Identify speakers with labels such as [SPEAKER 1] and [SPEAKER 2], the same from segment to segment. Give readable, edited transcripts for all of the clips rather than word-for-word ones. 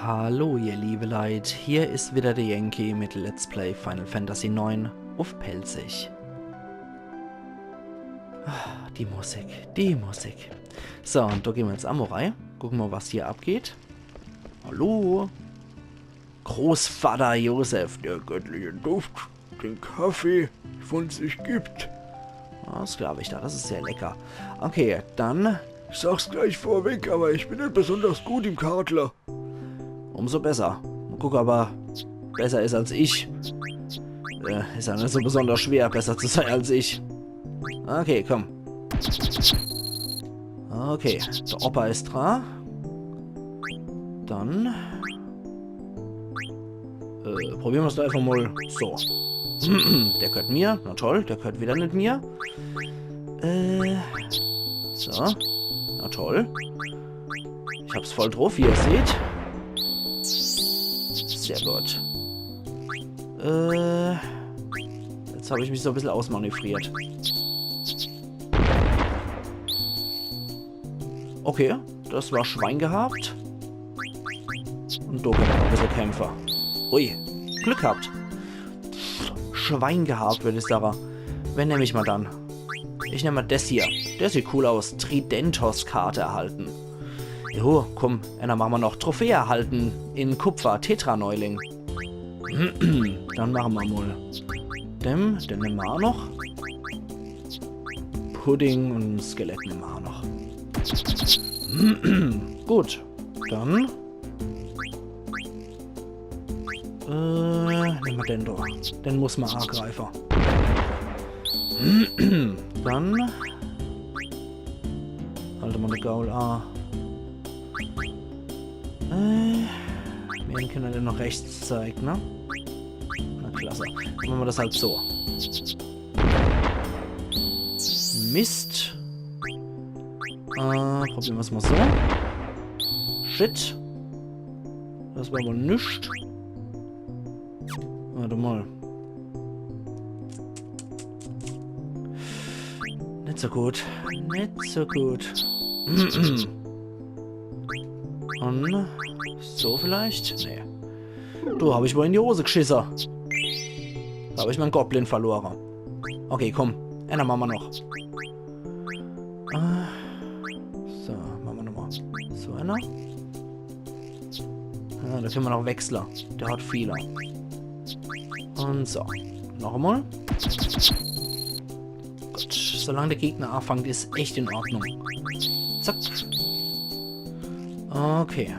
[SPEAKER 1] Hallo ihr liebe Leid, hier ist wieder der Yankee mit Let's Play Final Fantasy IX auf Pelzig. Die Musik, die Musik. So, und da gehen wir ins Amorai. Gucken wir, was hier abgeht. Hallo? Großvater Josef, der göttliche Duft, den Kaffee von sich gibt. Das glaube ich da, das ist sehr lecker. Okay, dann...
[SPEAKER 2] Ich sag's gleich vorweg, aber ich bin nicht besonders gut im Kartler.
[SPEAKER 1] Umso besser. Guck, aber besser ist als ich. Ist ja nicht so besonders schwer, besser zu sein als ich. Okay, komm. Okay, der Opa ist dran. Dann... probieren wir es da einfach mal so. Der gehört mir. Na toll, der gehört wieder nicht mir. So. Na toll. Ich hab's voll drauf, wie ihr seht. Sehr gut. Jetzt habe ich mich so ein bisschen ausmanövriert. Okay, das war Schwein gehabt. Und da können wir noch ein bisschen Kämpfer. Ui, Glück gehabt. Schwein gehabt, würde ich sagen. Wenn nehme ich mal dann? Ich nehme mal das hier. Der sieht cool aus. Tridentos-Karte erhalten. Jo, komm, dann machen wir noch Trophäe erhalten in Kupfer, Tetra-Neuling. Dann machen wir mal den nehmen wir auch noch. Pudding und Skelett nehmen wir auch noch. Gut, dann nehmen wir den da. Den muss man angreifen. Dann halte mal eine Gaul A. Wir können den noch rechts zeigen, ne? Na klasse. Dann machen wir das halt so. Mist. Probieren wir es mal so. Shit. Das war wohl nichts. Warte mal. Nicht so gut. Nicht so gut. Und so vielleicht? Nee. Du, habe ich wohl in die Hose geschissen. Da habe ich meinen Goblin verloren. Okay, komm. Einer machen wir noch. So, machen wir nochmal. So einer. Da können wir noch wechseln. Der hat viele. Und so. Noch einmal. Gut. Solange der Gegner anfängt, ist echt in Ordnung. Zack. Okay.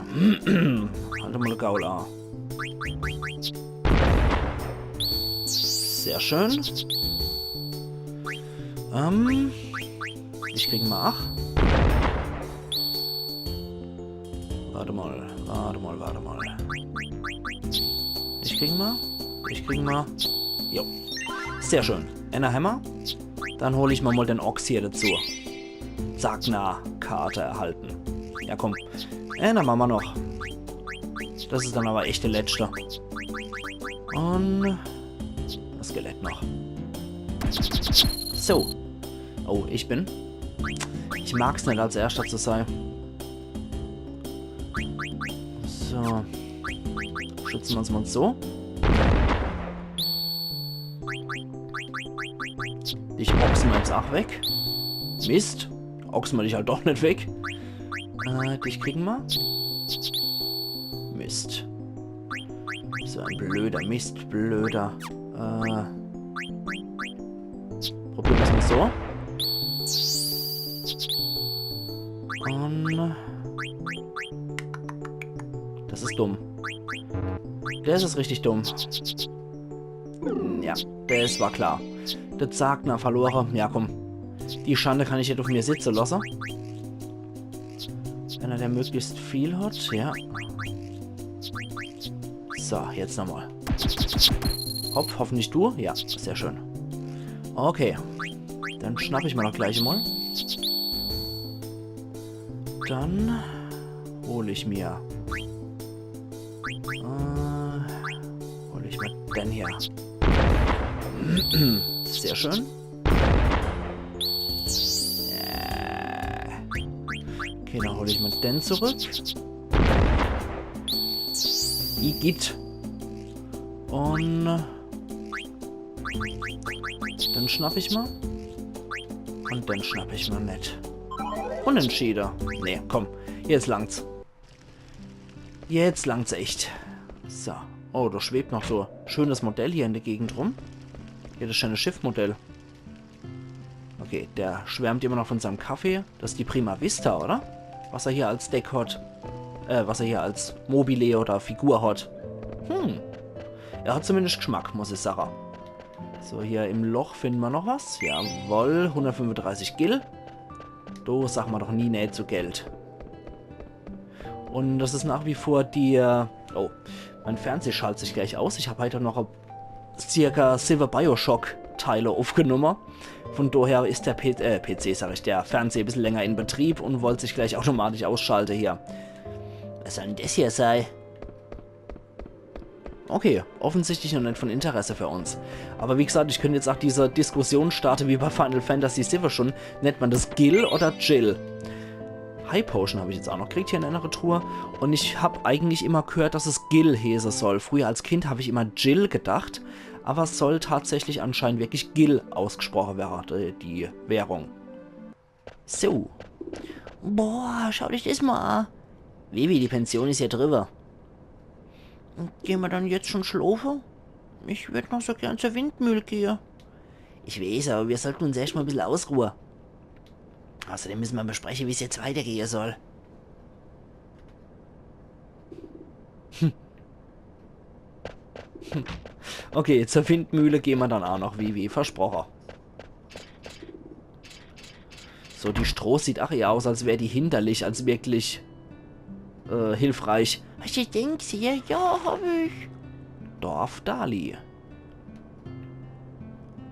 [SPEAKER 1] Halte mal Gaul A. Sehr schön. Ich krieg mal 8. Warte mal. Ich krieg mal. Jo. Sehr schön. Einer Hammer. Dann hole ich mal den Ochs hier dazu. Sagna-Karte erhalten. Ja, komm. Dann machen wir noch. Das ist dann aber echt der letzte. Und das Skelett noch. So. Oh, ich mag's nicht, als Erster zu sein. So. Schützen wir uns mal so. Dich ochsen wir jetzt auch weg. Mist. Ochsen wir dich halt doch nicht weg. Dich kriegen wir. Mist. So ein blöder Mist, blöder. Probieren wir es mal so. Und das ist dumm. Das ist richtig dumm. Ja, das war klar. Das sagt na verloren. Ja, komm. Die Schande kann ich nicht auf mir sitzen lassen. Wenn er der möglichst viel hat, ja. So, jetzt nochmal. Hopp, hoffentlich du. Ja, sehr schön. Okay. Dann schnapp ich mal noch gleich mal. Dann hole ich mir. Hole ich mir den hier. Sehr schön. Okay, dann hole ich mal den zurück. Igitt. Und dann schnapp ich mal. Und dann schnapp ich mal nicht. Unentschieden. Nee, komm. Jetzt langt's. Jetzt langt's echt. So. Oh, da schwebt noch so ein schönes Modell hier in der Gegend rum. Hier, das schöne Schiffmodell. Okay, der schwärmt immer noch von seinem Kaffee. Das ist die Prima Vista, oder? Was er hier als Deck hat. Was er hier als Mobile oder Figur hat. Er hat zumindest Geschmack, muss ich sagen. So, hier im Loch finden wir noch was. Jawohl, 135 Gil. Do sagen wir doch nie nicht zu Geld. Und das ist nach wie vor die... Oh, mein Fernseher schaltet sich gleich aus. Ich habe heute noch circa 7 Bioshock-Teile aufgenommen. Von daher ist der PC, sag ich, der Fernseher ein bisschen länger in Betrieb und wollte sich gleich automatisch ausschalten hier. Was soll denn das hier sein? Okay, offensichtlich noch nicht von Interesse für uns. Aber wie gesagt, ich könnte jetzt auch diese Diskussion starten wie bei Final Fantasy VII schon. Nennt man das Gil oder Jill? High Potion habe ich jetzt auch noch gekriegt hier in einer Truhe. Und ich habe eigentlich immer gehört, dass es Gil heißen soll. Früher als Kind habe ich immer Jill gedacht. Aber es soll tatsächlich anscheinend wirklich Gil ausgesprochen werden, die Währung. So. Boah, schau dich das mal an. Vivi, die Pension ist hier drüber. Gehen wir dann jetzt schon schlafen? Ich würde noch so gern zur Windmühle gehen. Ich weiß, aber wir sollten uns erst mal ein bisschen ausruhen. Außerdem müssen wir besprechen, wie es jetzt weitergehen soll. Okay, zur Windmühle gehen wir dann auch noch, wie versprochen. So, die Stroh sieht auch eher aus, als wäre die hinderlich, als wirklich hilfreich. Hast du denkst hier? Ja, hab ich. Dorf Dali.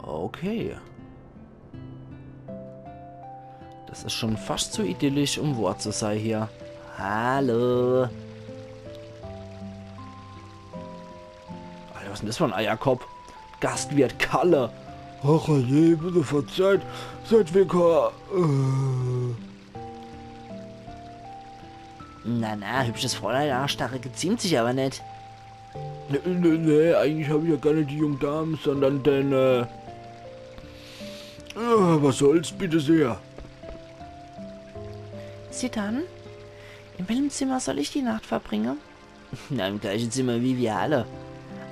[SPEAKER 1] Okay. Das ist schon fast zu idyllisch, um Wort zu sein hier. Hallo. Alter, was ist denn das für ein Eierkopf? Gastwirt Kalle.
[SPEAKER 2] Ach je, bitte verzeiht. Seit wir
[SPEAKER 1] Na, hübsches Fräulein, Arschstarre geziemt sich aber nicht.
[SPEAKER 2] Nee, eigentlich habe ich ja gar nicht die jungen Damen, sondern den, was soll's, bitte sehr.
[SPEAKER 1] Sie dann? In welchem Zimmer soll ich die Nacht verbringen? Na, im gleichen Zimmer wie wir alle.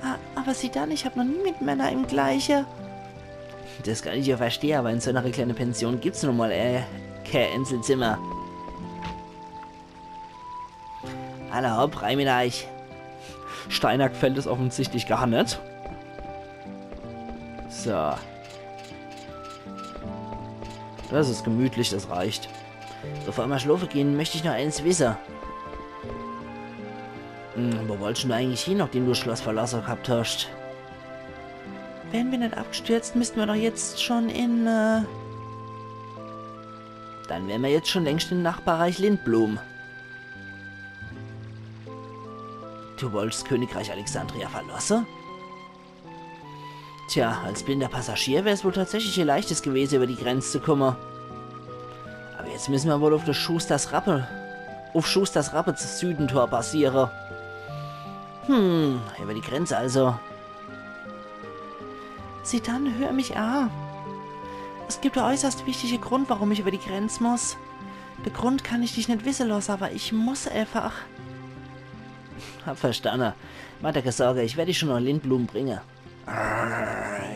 [SPEAKER 1] Ah, aber Sie dann, ich habe noch nie mit Männern im gleichen. Das kann ich ja verstehen, aber in so einer kleinen Pension gibt's nun mal, kein Einzelzimmer. Alle hopp, rein mit euch. Steiner gefällt es offensichtlich gar nicht. So. Das ist gemütlich, das reicht. Bevor wir schlafen gehen, möchte ich noch eins wissen. Wo wolltest du eigentlich hin, nachdem du das Schloss verlassen gehabt hast? Wären wir nicht abgestürzt, müssten wir doch jetzt schon in, Dann wären wir jetzt schon längst im Nachbarreich Lindblum. Du wolltest Königreich Alexandria verlassen? Tja, als blinder Passagier wäre es wohl tatsächlich ihr leichtes gewesen, über die Grenze zu kommen. Aber jetzt müssen wir wohl auf Schusters Rappe zum Südentor passieren. Über die Grenze also. Sieh dann, hör mich an. Es gibt einen äußerst wichtigen Grund, warum ich über die Grenze muss. Der Grund kann ich dich nicht wissen lassen, aber ich muss einfach. Hab verstanden. Mach dir keine Sorge, ich werde dich schon nach Lindblum bringen.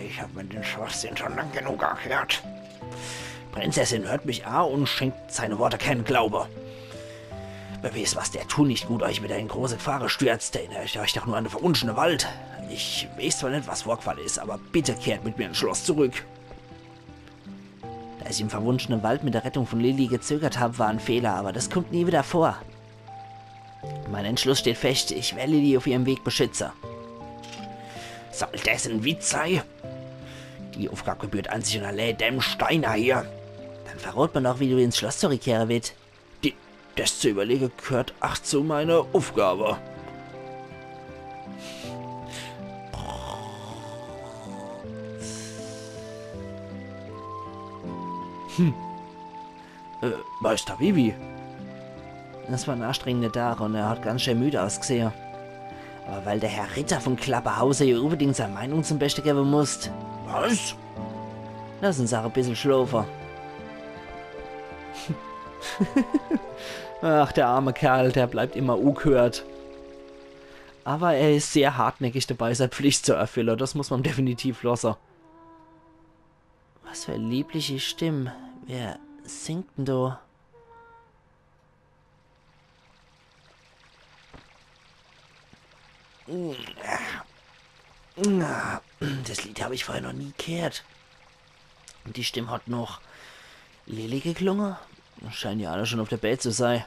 [SPEAKER 2] Ich habe mir den Schwachsinn schon lang genug erklärt.
[SPEAKER 1] Prinzessin hört mich an und schenkt seine Worte keinen Glaube. Wer weiß, was der tun nicht gut euch wieder in große Gefahr stürzt, erinnert euch doch nur an den verwunschenen Wald. Ich weiß zwar nicht, was Vorfall ist, aber bitte kehrt mit mir ins Schloss zurück. Da ich im verwunschenen Wald mit der Rettung von Lilly gezögert habe, war ein Fehler, aber das kommt nie wieder vor. Mein Entschluss steht fest, ich werde Lilly auf ihrem Weg beschützen. Soll das ein Witz sein? Die Aufgabe gebührt an sich und allein dem Steiner hier. Dann verrät man auch, wie du ins Schloss zurückkehren willst. Das zu überlegen gehört ach zu meiner Aufgabe. Meister Vivi. Das war ein anstrengender Tag und er hat ganz schön müde ausgesehen. Aber weil der Herr Ritter von Klapperhauser hier unbedingt seine Meinung zum Besten geben muss.
[SPEAKER 2] Was?
[SPEAKER 1] Lass uns auch ein bisschen schlafen. Ach, der arme Kerl, der bleibt immer ungehört. Aber er ist sehr hartnäckig dabei, seine Pflicht zu erfüllen. Das muss man definitiv lassen. Was für eine liebliche Stimme. Wer singt denn da? Das Lied habe ich vorher noch nie gehört. Und die Stimme hat noch Lilly geklungen. Scheinen ja alle schon auf der Bett zu sein.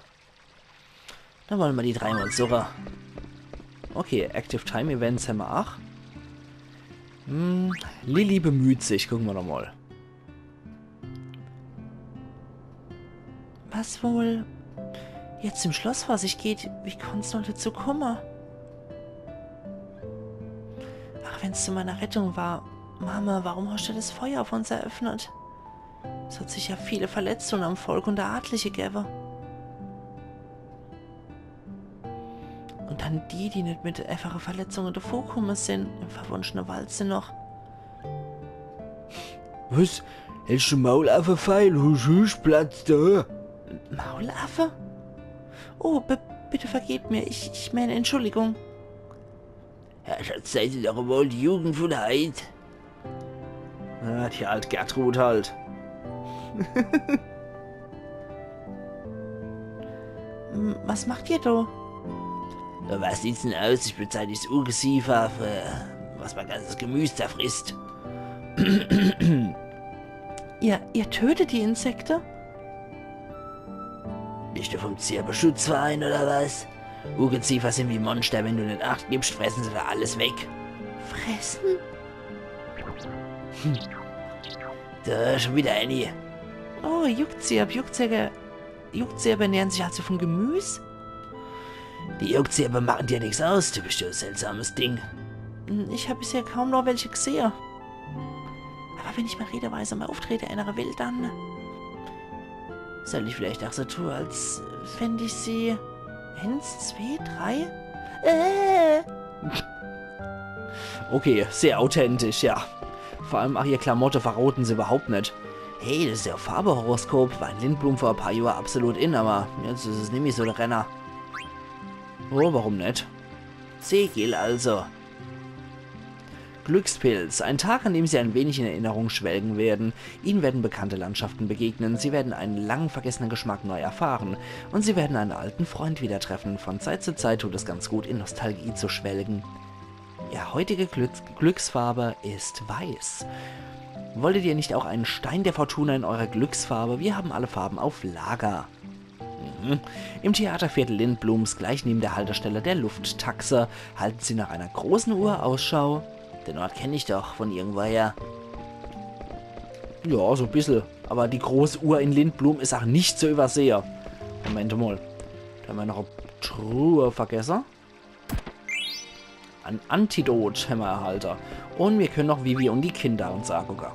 [SPEAKER 1] Dann wollen wir die dreimal suchen. Okay, Active Time Events haben wir auch. Lilly bemüht sich, gucken wir doch mal. Was wohl jetzt im Schloss vor sich geht, wie konnte es noch dazu kommen? Ach, wenn es zu meiner Rettung war. Mama, warum hast du das Feuer auf uns eröffnet? Es hat sicher viele Verletzungen am Volk und der Adlige gegeben. Und dann die nicht mit einfachen Verletzungen davorgekommen sind, im verwunschenen Walze noch.
[SPEAKER 2] Was? Hältst du Maulaffe feil? Husch, Platz da.
[SPEAKER 1] Maulaffe? Oh, bitte vergebt mir. Ich meine Entschuldigung.
[SPEAKER 2] Ja, Schatz, seid ihr doch wohl die Jugend von heute.
[SPEAKER 1] Ah, die alte Gertrud halt. Was macht ihr da?
[SPEAKER 2] Ja, was sieht's denn aus? Ich bin seit ich Ungeziefer, was mein ganzes Gemüse zerfrisst.
[SPEAKER 1] Ihr tötet die Insekten?
[SPEAKER 2] Bist du vom Tierschutzverein oder was? Ungeziefer sind wie Monster, wenn du nicht Acht gibst, fressen sie da alles weg.
[SPEAKER 1] Fressen?
[SPEAKER 2] Da, schon wieder eine.
[SPEAKER 1] Oh, Juckzieher ernähren sich also von Gemüse?
[SPEAKER 2] Die Juckzieher machen dir nichts aus, du bist ja ein seltsames Ding.
[SPEAKER 1] Ich habe bisher kaum noch welche gesehen. Aber wenn ich mal redeweise mal auftrete in einer Welt, dann... Soll ich vielleicht auch so tun, als fände ich sie... 1, 2, 3? Okay, sehr authentisch, ja. Vor allem, ach, ihr Klamotte verroten sie überhaupt nicht. Hey, das ist ja Farbehoroskop. War ein Lindblum vor ein paar Jahren absolut in, aber jetzt ist es nämlich so der Renner. Oh, warum nicht? Segel also. Glückspilz. Ein Tag, an dem Sie ein wenig in Erinnerung schwelgen werden. Ihnen werden bekannte Landschaften begegnen. Sie werden einen lang vergessenen Geschmack neu erfahren. Und Sie werden einen alten Freund wieder treffen. Von Zeit zu Zeit tut es ganz gut, in Nostalgie zu schwelgen. Ihr heutige Glücksfarbe ist weiß. Wolltet ihr nicht auch einen Stein der Fortuna in eurer Glücksfarbe? Wir haben alle Farben auf Lager. Im Theaterviertel Lindblums, gleich neben der Haltestelle der Lufttaxe, halten Sie nach einer großen Uhr Ausschau. Den Ort kenne ich doch von irgendwoher. Ja, so ein bisschen. Aber die große Uhr in Lindblum ist auch nicht zu übersehen. Moment mal. Da haben wir noch eine Truhe vergessen. Ein Antidot haben wir erhalten. Und wir können noch Vivi und die Kinder uns angucken.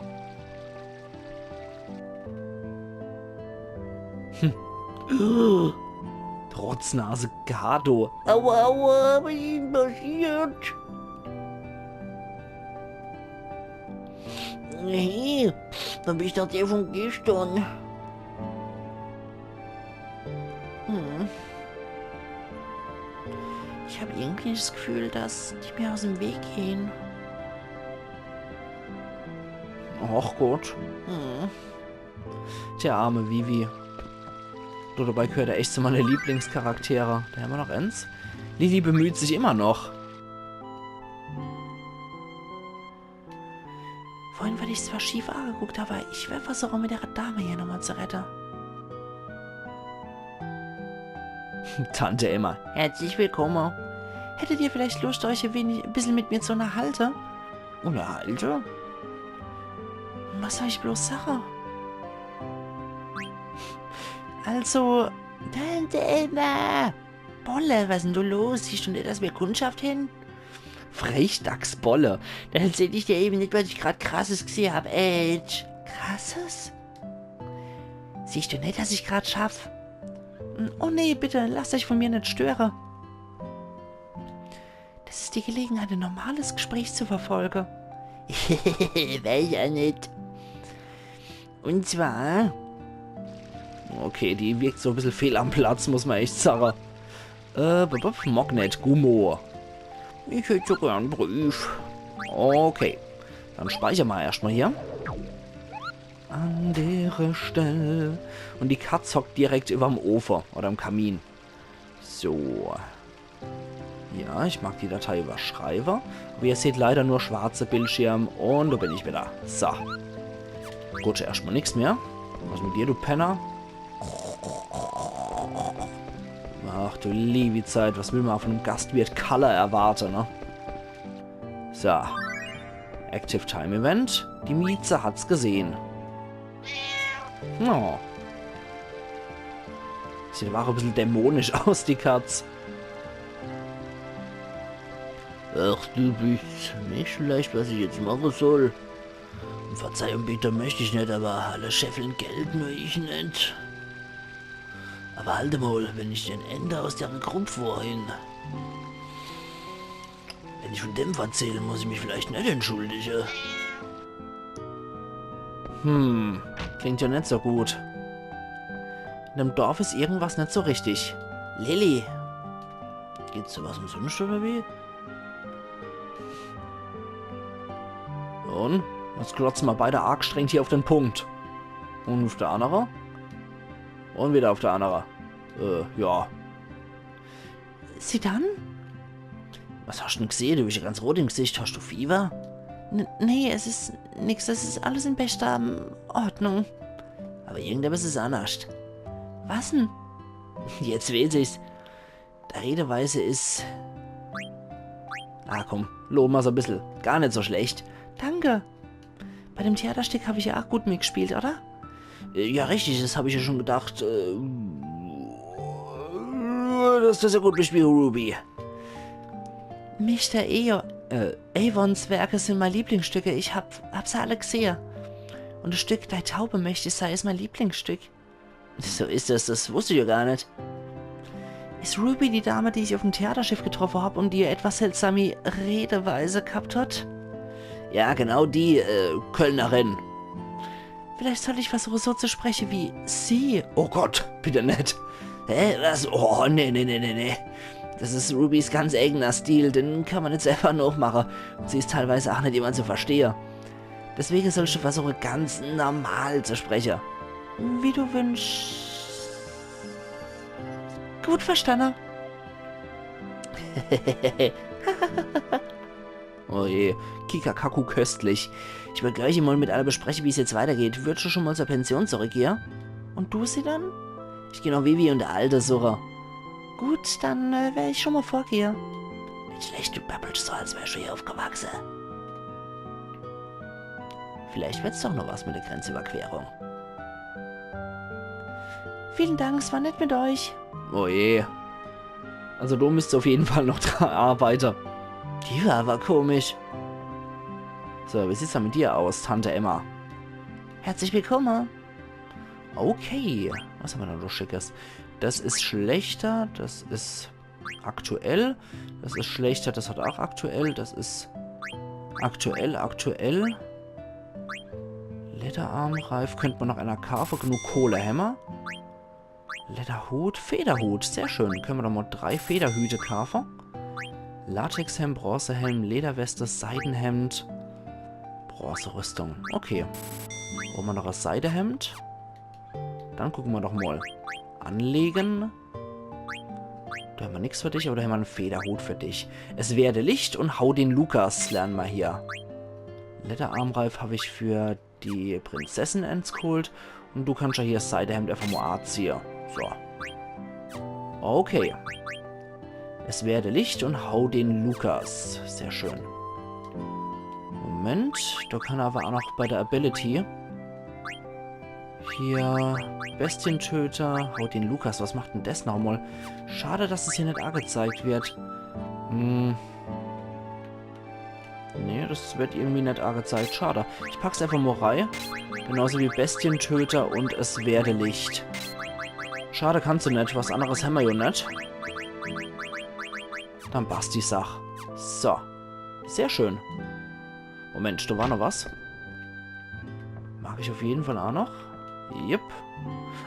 [SPEAKER 1] Trotznase Gado.
[SPEAKER 2] Aua, aua, was ist denn passiert? Hey, da bist doch der von gestern.
[SPEAKER 1] Ich habe irgendwie das Gefühl, dass die mir aus dem Weg gehen. Ach Gott. Der arme Vivi. So, dabei gehört er echt zu meinen Lieblingscharaktere. Da haben wir noch eins. Lilly bemüht sich immer noch. Vorhin war ich zwar schief angeguckt, aber ich werde versuchen, mit der Dame hier nochmal zu retten. Tante Emma, herzlich willkommen. Hättet ihr vielleicht Lust, euch ein bisschen mit mir zu unterhalten? Unterhalten? Was soll ich bloß sagen? Also, Tante Emma! Bolle, was ist denn du los? Siehst du nicht, dass wir Kundschaft hin? Frechdachs Bolle. Dann erzähl ich dir eben nicht, was ich gerade Krasses gesehen habe. Edge. Krasses? Siehst du nicht, dass ich gerade schaff? Oh nee, bitte, lasst euch von mir nicht stören. Es ist die Gelegenheit, ein normales Gespräch zu verfolgen.
[SPEAKER 2] Wär ich ja nicht. Und zwar...
[SPEAKER 1] Okay, die wirkt so ein bisschen fehl am Platz, muss man echt sagen. Mognet, Gummo. Ich hätte so gern einen Brief. Okay. Dann speichern wir erstmal hier. An der Stelle. Und die Katze hockt direkt über dem Ofen oder im Kamin. So. Ja, ich mag die Datei überschreiben. Aber ihr seht leider nur schwarze Bildschirm. Und da bin ich wieder. So. Gut, erstmal nichts mehr. Was mit dir, du Penner? Ach du liebe Zeit, was will man von einem Gastwirt Color erwarten, ne? So. Active Time Event. Die Mieze hat's gesehen. Oh. Sieht aber auch ein bisschen dämonisch aus, die Katz.
[SPEAKER 2] Ach, du bist nicht schlecht, was ich jetzt machen soll. Verzeihung bitte möchte ich nicht, aber alle scheffeln Geld, nur ich nicht. Aber halte mal, wenn ich den Ende aus der Gruppe vorhin... Wenn ich von dem erzähle, muss ich mich vielleicht nicht entschuldigen.
[SPEAKER 1] Klingt ja nicht so gut. In dem Dorf ist irgendwas nicht so richtig.
[SPEAKER 2] Lilly, geht's dir was umsonst oder wie?
[SPEAKER 1] Und? Jetzt klotzen wir beide arg streng hier auf den Punkt. Und auf der andere? Und wieder auf der andere. Ja.
[SPEAKER 2] Sie dann? Was hast du denn gesehen? Du bist ja ganz rot im Gesicht. Hast du Fieber?
[SPEAKER 1] Nee, es ist nix. Es ist alles in bester Ordnung.
[SPEAKER 2] Aber irgendetwas ist anders.
[SPEAKER 1] Was denn?
[SPEAKER 2] Jetzt weiß ich's. Der Redeweise ist...
[SPEAKER 1] Ah, komm. Loben wir so ein bisschen. Gar nicht so schlecht.
[SPEAKER 2] Danke.
[SPEAKER 1] Bei dem Theaterstück habe ich ja auch gut mitgespielt, oder?
[SPEAKER 2] Ja, richtig. Das habe ich ja schon gedacht. Dass das ja gut bespielt, Ruby.
[SPEAKER 1] Mr. Avons Werke sind meine Lieblingsstücke. Ich hab sie alle gesehen. Und das Stück Deine Taube möchte ich sei ist mein Lieblingsstück.
[SPEAKER 2] So ist das. Das wusste ich ja gar nicht.
[SPEAKER 1] Ist Ruby die Dame, die ich auf dem Theaterschiff getroffen habe und die etwas seltsame Redeweise gehabt hat?
[SPEAKER 2] Ja, genau die Kölnerin.
[SPEAKER 1] Vielleicht soll ich versuchen, so zu sprechen wie sie.
[SPEAKER 2] Oh Gott, bitte nicht. Hä, was? Oh, nee. Das ist Rubys ganz eigener Stil, den kann man nicht selber nachmachen. Und sie ist teilweise auch nicht jemand zu verstehen. Deswegen sollst du versuchen, ganz normal zu sprechen.
[SPEAKER 1] Wie du wünschst. Gut verstanden.
[SPEAKER 2] Oh je, Kikakaku köstlich. Ich will gleich mal mit aller besprechen, wie es jetzt weitergeht. Würdest du schon mal zur Pension zurückgehen?
[SPEAKER 1] Und du sie dann?
[SPEAKER 2] Ich gehe noch Vivi und der Alte suchen.
[SPEAKER 1] Gut, dann werde ich schon mal vorgehen.
[SPEAKER 2] Nicht schlecht, du babbelst so, als wärst du hier aufgewachsen. Vielleicht wird's doch noch was mit der Grenzüberquerung.
[SPEAKER 1] Vielen Dank, es war nett mit euch.
[SPEAKER 2] Oh je.
[SPEAKER 1] Also du müsst auf jeden Fall noch dran arbeiten.
[SPEAKER 2] Die war aber komisch.
[SPEAKER 1] So, wie sieht's da mit dir aus, Tante Emma?
[SPEAKER 2] Herzlich willkommen.
[SPEAKER 1] Okay. Was haben wir da noch Schickes? Das ist schlechter, das ist aktuell. Das ist schlechter, das hat auch aktuell. Das ist aktuell. Lederarmreif. Könnte man noch einer kaufen. Genug Kohlehämmer. Lederhut, Federhut. Sehr schön. Können wir doch mal 3 Federhüte kaufen. Latexhemd, Bronzehelm, Lederweste, Seidenhemd. Bronzerüstung. Okay. Wollen wir noch ein Seidehemd? Dann gucken wir doch mal. Anlegen. Da haben wir nichts für dich, aber da haben wir einen Federhut für dich. Es werde Licht und hau den Lukas, lernen wir hier. Lederarmreif habe ich für die Prinzessin entgeholt. Und du kannst ja hier das Seidehemd einfach mal anziehen. So. Okay. Es werde Licht und hau den Lukas. Sehr schön. Moment. Da kann er aber auch noch bei der Ability. Hier. Bestientöter. Haut den Lukas. Was macht denn das nochmal? Schade, dass es hier nicht angezeigt wird. Nee, das wird irgendwie nicht angezeigt. Schade. Ich pack's einfach mal rein. Genauso wie Bestientöter und es werde Licht. Schade, kannst du nicht. Was anderes haben wir ja nicht. Dann passt die Sache. So. Sehr schön. Moment, da war noch was. Mag ich auf jeden Fall auch noch. Jupp.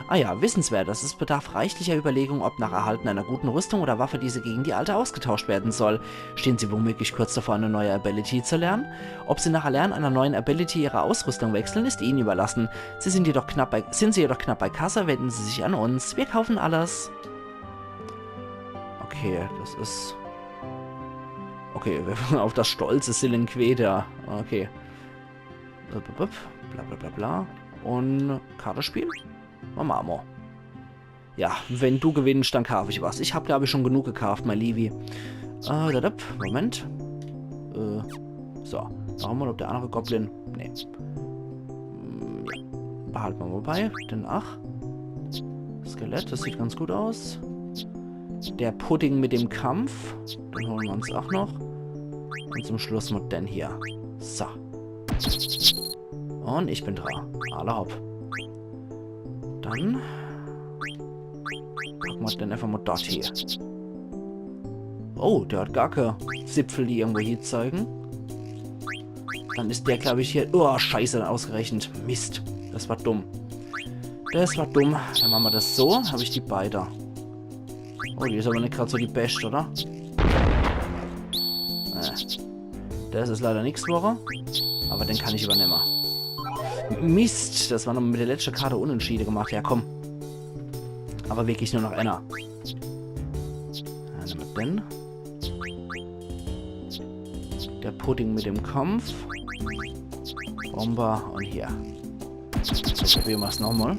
[SPEAKER 1] Ah ja, wissenswert. Es bedarf reichlicher Überlegung, ob nach Erhalten einer guten Rüstung oder Waffe diese gegen die alte ausgetauscht werden soll. Stehen Sie womöglich kurz davor, eine neue Ability zu lernen? Ob Sie nach Erlernen einer neuen Ability Ihre Ausrüstung wechseln, ist Ihnen überlassen. Sind Sie jedoch knapp bei Kasse, wenden Sie sich an uns. Wir kaufen alles. Okay, das ist... Okay, wir fangen auf das stolze Silenqueda. Okay. Bla bla bla bla. Und Karte spielen? Machen wir. Ja, wenn du gewinnst, dann kaufe ich was. Ich habe, glaube ich, schon genug gekauft, mein Liebi. Moment. So. Schauen wir mal, ob der andere Goblin... Nee. Ja. Behalten wir mal bei. Den Skelett, das sieht ganz gut aus. Der Pudding mit dem Kampf. Den holen wir uns auch noch. Und zum Schluss noch den hier. So. Und ich bin dran. Alle hopp. Dann packen wir den einfach mal dort hier. Oh, der hat gar keine Zipfel, die irgendwo hier zeigen. Dann ist der, glaube ich, hier... Oh, scheiße, ausgerechnet. Mist. Das war dumm. Das war dumm. Dann machen wir das so. Habe ich die beide. Oh, die ist aber nicht gerade so die Best, oder? Das ist leider nichts, Woche. Aber den kann ich übernehmen. Mist, das war noch mit der letzten Karte unentschieden gemacht. Ja, komm. Aber wirklich nur noch einer. Nehmen wir den. Der Pudding mit dem Kampf. Bomber und hier. So, probieren wir es nochmal.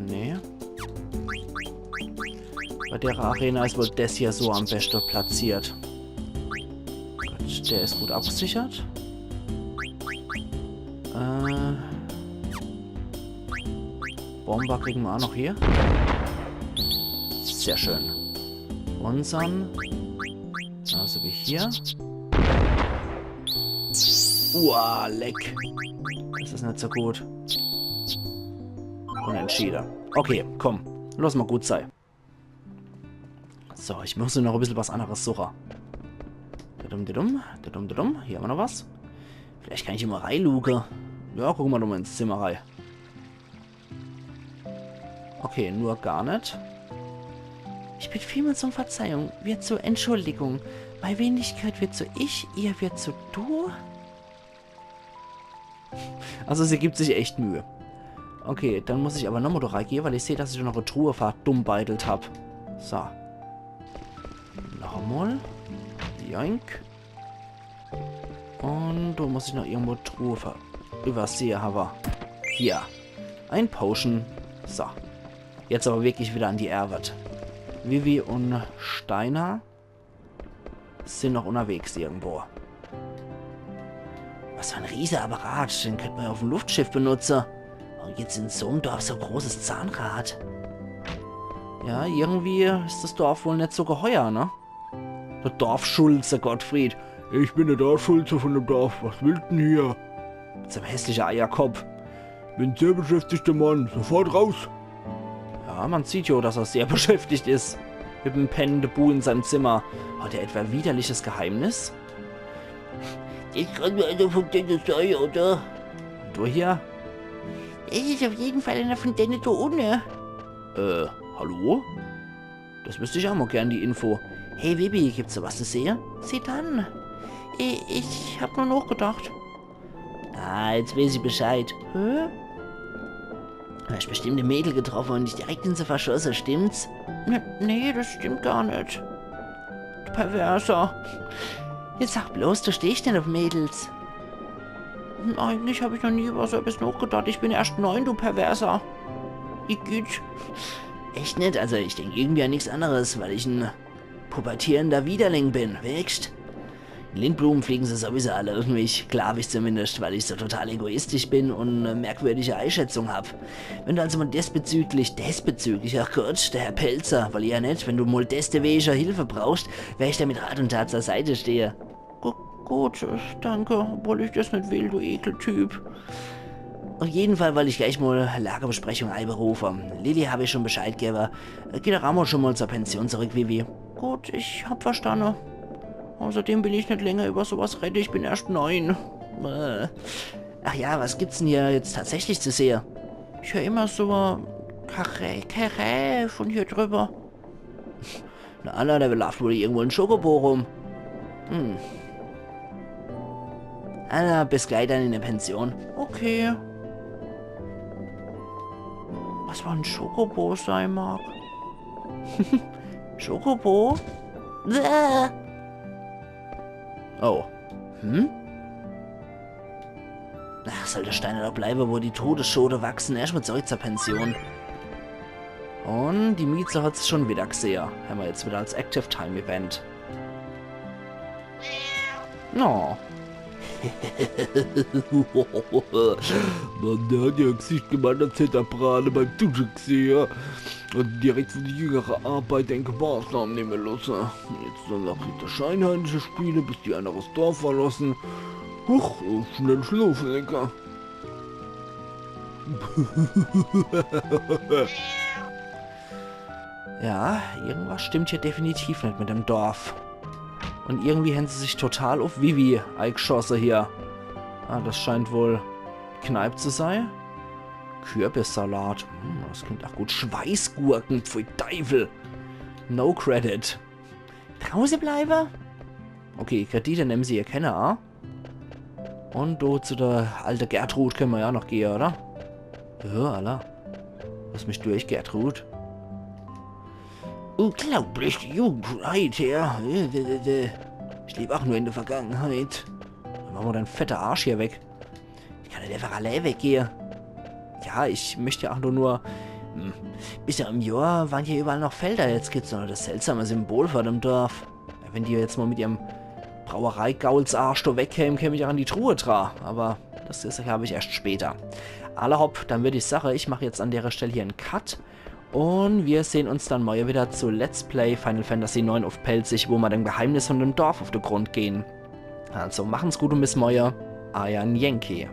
[SPEAKER 1] Nee. Bei der Arena ist wohl das hier so am besten platziert. Gut, der ist gut abgesichert. Bomber kriegen wir auch noch hier. Sehr schön. Unseren. Also wie hier. Uah, leck. Das ist nicht so gut. Unentschieden. Okay, komm. Lass mal gut sein. So, ich muss noch ein bisschen was anderes suchen. Hier haben wir noch was. Vielleicht kann ich immer reinluken. Ja, gucken wir doch mal ins Zimmer rein. Okay, nur gar nicht. Ich bitte vielmals um Verzeihung. Wird zur Entschuldigung. Bei Wenigkeit wird zu ich, ihr wird zu du. Also sie gibt sich echt Mühe. Okay, dann muss ich aber nochmal da reingehen, weil ich sehe, dass ich noch eine Truhe verdummbeitelt habe. So. Nochmal. Joink. Und da muss ich noch irgendwo Truhe übersehen haben. Hier. Ein Potion. So. Jetzt aber wirklich wieder an die Erwart. Vivi und Steiner sind noch unterwegs irgendwo. Was für ein riesiger Apparat. Den könnte man ja auf dem Luftschiff benutzen. Und jetzt in so einem Dorf so ein großes Zahnrad. Ja, irgendwie ist das Dorf wohl nicht so geheuer, ne? Der Dorfschulze, Gottfried. Ich bin der Dorfschulze von dem Dorf. Was willst denn hier? Mit so einem hässlichen Eierkopf. Bin sehr beschäftigter Mann. Sofort raus. Ja, man sieht ja, dass er sehr beschäftigt ist. Mit dem pennenden Bu in seinem Zimmer. Hat er etwa ein widerliches Geheimnis?
[SPEAKER 2] Das kann nur einer von denen sein, oder?
[SPEAKER 1] Du hier?
[SPEAKER 2] Es ist auf jeden Fall einer von denen da unten.
[SPEAKER 1] Hallo? Das wüsste ich auch mal gern, die Info.
[SPEAKER 2] Hey, Bibi, gibt's da was zu sehen?
[SPEAKER 1] Sieh dann.
[SPEAKER 2] Ich hab nur nachgedacht.
[SPEAKER 1] Ah, jetzt weiß ich Bescheid.
[SPEAKER 2] Hä? Du hast bestimmt ein Mädel getroffen und dich direkt in sie verschossen, stimmt's?
[SPEAKER 1] Nee, das stimmt gar nicht. Du Perverser.
[SPEAKER 2] Jetzt sag bloß, du stehst denn auf Mädels.
[SPEAKER 1] Eigentlich habe ich noch nie über so etwas nachgedacht. Ich bin erst 9, du Perverser. Igitt.
[SPEAKER 2] Echt nicht? Also ich denke irgendwie an nichts anderes, weil ich ein pubertierender Widerling bin, wächst. In Lindblumen fliegen sie sowieso alle irgendwie, glaube ich zumindest, weil ich so total egoistisch bin und eine merkwürdige Einschätzung habe. Wenn du also mal diesbezüglich, ach Gott, der Herr Pelzer, weil ich ja nicht, wenn du mal deswegen Hilfe brauchst, werde ich da mit Rat und Tat zur Seite stehe.
[SPEAKER 1] Gut, danke, obwohl ich das nicht will, du Ekeltyp. Auf jeden Fall wollte ich gleich mal Lagerbesprechung einberufen. Lilly habe ich schon Bescheid gegeben. Geht der Ramo schon mal zur Pension zurück, Vivi? Gut, ich hab verstanden. Außerdem will ich nicht länger über sowas reden, ich bin erst 9. Ach ja, was gibt's denn hier jetzt tatsächlich zu sehen? Ich höre immer so Karä von hier drüber. Na, Anna, der läuft wohl irgendwo ein Schokobo rum. Anna, bis gleich dann in der Pension. Okay. Was war ein Schokobo sein mag? Schokobo? Oh. Ach, soll der Stein doch bleiben, wo die Todesschode wachsen. Erstmal zurück zur Pension. Und die Mieze hat es schon wieder gesehen. Haben wir jetzt wieder als Active Time Event. Oh.
[SPEAKER 2] Man, der hat ja Gesicht gemacht, als hätte er Brade beim Duschen gesehen. Und direkt für die jüngere Arbeit denke Maßnahmen nehmen lassen. Jetzt soll auch der Scheinheimische spielen, bis die andere das Dorf verlassen. Huch, schnell schlafen, lecker.
[SPEAKER 1] Ja, irgendwas stimmt hier definitiv nicht mit dem Dorf. Und irgendwie haben sie sich total auf Vivi eingeschossen hier. Ah, das scheint wohl Kneipe zu sein. Kürbissalat. Das klingt auch gut. Schweißgurken, pfui Teufel. No credit. Draußen bleiben? Okay, Kredite nehmen sie erkennen, ah? Und du zu der alten Gertrud können wir ja noch gehen, oder? Ja, Alter. Lass mich durch, Gertrud. Unglaublich, die Jugend von heute. Ich lebe auch nur in der Vergangenheit. Dann machen wir deinen fetten Arsch hier weg. Ich kann nicht einfach allein weggehen. Ja, ich möchte auch nur... Bisher im Jahr waren hier überall noch Felder. Jetzt gibt's noch das seltsame Symbol vor dem Dorf. Wenn die jetzt mal mit ihrem Brauerei-Gaulsarsch da wegkämen, käme ich auch an die Truhe dran. Aber das habe ich erst später. Alle hopp, dann würde ich sagen, ich mache jetzt an der Stelle hier einen Cut. Und wir sehen uns dann morgen wieder zu Let's Play Final Fantasy 9 auf Pelzig, wo wir dem Geheimnis von dem Dorf auf den Grund gehen. Also machen's gut und bis morgen. Ayan Yankee.